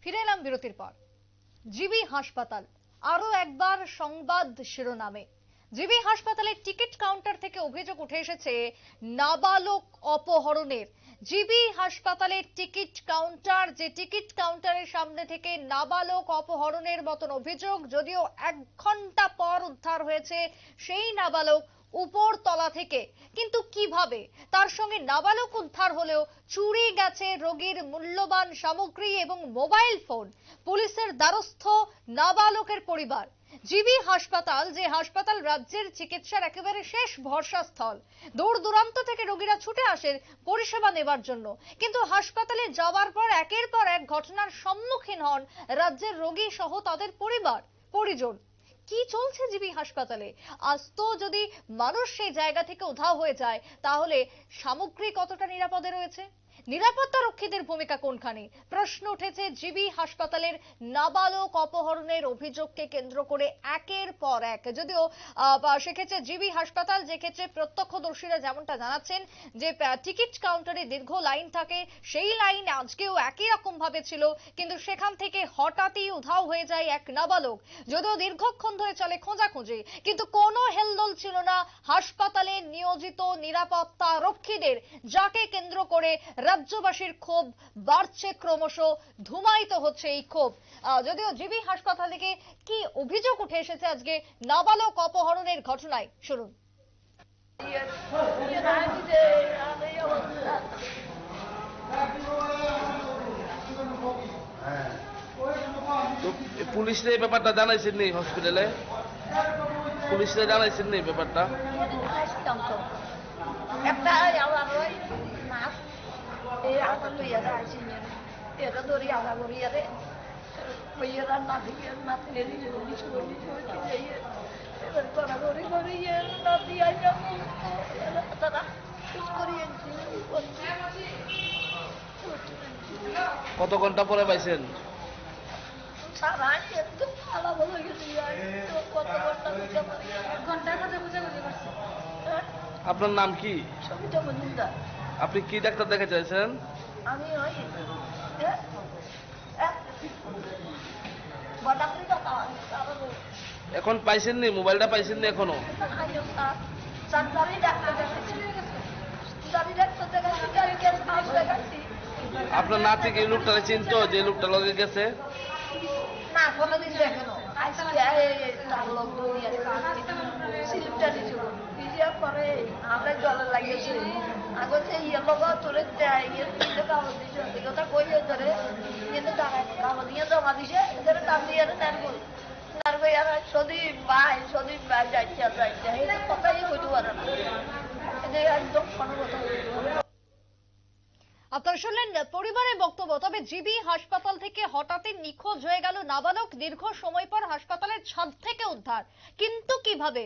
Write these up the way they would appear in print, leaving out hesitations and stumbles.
ফিরে এলাম বিরতির পর। জিবি হাসপাতাল আরো একবার সংবাদ শিরোনামে। জিবি হাসপাতালের টিকিট কাউন্টার থেকে অভিযোগ উঠে এসেছে নাবালক অপহরণের। জিবি হাসপাতালের টিকিট কাউন্টার, যে টিকিট কাউন্টারের সামনে থেকে নাবালক অপহরণের মতন অভিযোগ, যদিও 1 ঘন্টা পর উদ্ধার হয়েছে সেই নাবালক উপরতলা থেকে। কিন্তু কিভাবে তার সঙ্গে নাবালক উদ্ধার হলেও চুরি গেছে রোগীর মূল্যবান সামগ্রী এবং মোবাইল ফোন। পুলিশের দ্বারস্থ নাবালকের পরিবার। জিবি হাসপাতাল, যে হাসপাতাল রাজ্যের চিকিৎসার একেবারে শেষ ভরসাস্থল, দূর দূরান্ত থেকে রোগীরা ছুটে আসেন পরিষেবা নেবার জন্য, কিন্তু হাসপাতালে যাওয়ার পর একের পর এক ঘটনার সম্মুখীন হন রাজ্যের রোগী সহ তাদের পরিবার পরিজন। কি চলছে জিবি হাসপাতালে? আজ তো যদি মানুষ সেই জায়গা থেকে উধাও হয়ে যায়, তাহলে সামগ্রী কতটা নিরাপদে রয়েছে? নিরাপত্তা রক্ষীদের ভূমিকা কোনখানে? প্রশ্ন উঠেছে জিবি হাসপাতালের নাবালক অপহরণের অভিযোগকে কেন্দ্র করে একের পর এক। যদিও সেক্ষেত্রে জিবি হাসপাতাল, যে ক্ষেত্রে প্রত্যক্ষদর্শীরা যেমনটা জানাচ্ছেন যে টিকিট কাউন্টারে দীর্ঘ লাইন থাকে, সেই লাইন আজকেও একই রকম ভাবে ছিল, কিন্তু সেখান থেকে হঠাৎই উধাও হয়ে যায় এক নাবালক। যদিও দীর্ঘক্ষণ ধরে চলে খোঁজাখুঁজি, কিন্তু কোনো হেলদোল ছিল না হাসপাতালে নিয়োজিত নিরাপত্তা রক্ষীদের, যাকে কেন্দ্র করে রাজ্যবাসীর ক্ষোভ বাড়ছে, ক্রমশ ধুমায়িত হচ্ছে এই ক্ষোভ। যদিও জিবি হাসপাতাল থেকে কি অভিযোগ উঠে এসেছে আজকে নাবালক অপহরণের ঘটনায়, শুনুন। পুলিশে এই ব্যাপারটা জানাইছেন নি? হসপিটালে পুলিশে জানাইছেন নি ব্যাপারটা? একটা এই আবার লইয়া যাইছি এটা ধরি আলা করিয়া রে বইয়েরা না দিকে না তেলে দিলে কিছু বলি এবার করাকরি করি না দিয়া যাবো তারা কিছু করিয়ে কত ঘন্টা পরে পাইছেন? সারা একটু আলাদা হয়ে গেছি কত ঘন্টা আপনার নাম কি? সবিতা মজুমদার। আপনি কি ডাক্তার দেখা চাইছেন? আমি ওই এখন পাইছেন নি? মোবাইলটা পাইছেন নি এখনো? আপনার নাতি কি লোকটা চিনতো যে লোকটা লগে গেছে? না, কোনোদিন দেখেনো। পরে আমরা জলে লাগিয়েছি আগতে তোরে কাগজ দিছে কথা কইলে ধরে কাগজ দিয়ে জমা দিছে এদের দাম দিয়ে সদীপ ভাই যাইছে কথাই কইতে পারে না, এদের একদম কোনো কথা। আপনারা শুনলেন পরিবারের বক্তব্য। তবে জিবি হাসপাতাল থেকে হঠাৎই নিখোঁজ হয়ে গেল নাবালক, দীর্ঘ সময় পর হাসপাতালের ছাদ থেকে উদ্ধার, কিন্তু কিভাবে?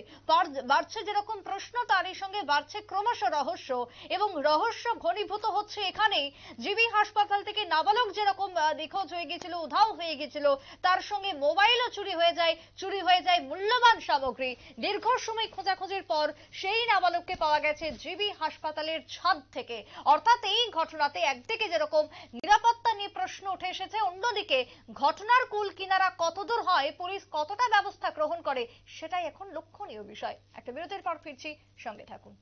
বাড়ছে যেরকম প্রশ্ন, তারই সঙ্গে বাড়ছে ক্রমশ রহস্য, এবং রহস্য ঘনীভূত হচ্ছে এখানেই। জিবি হাসপাতাল থেকে নাবালক যেরকম নিখোঁজ হয়ে গেছিল, উধাও হয়ে গেছিল, তার সঙ্গে মোবাইলও চুরি হয়ে যায় মূল্যবান সামগ্রী। দীর্ঘ সময় খোঁজাখুঁজির পর সেই নাবালককে পাওয়া গেছে জিবি হাসপাতালের ছাদ থেকে। অর্থাৎ এই ঘটনা একদিকে যেরকম নিরাপত্তা নিয়ে প্রশ্ন উঠে এসেছে, অন্যদিকে ঘটনার কুল কিনারা কতদূর হয়, পুলিশ কতটা ব্যবস্থা গ্রহণ করে, সেটাই এখন লক্ষণীয় বিষয়। একটা বিরতির পর ফিরছি, সঙ্গে থাকুন।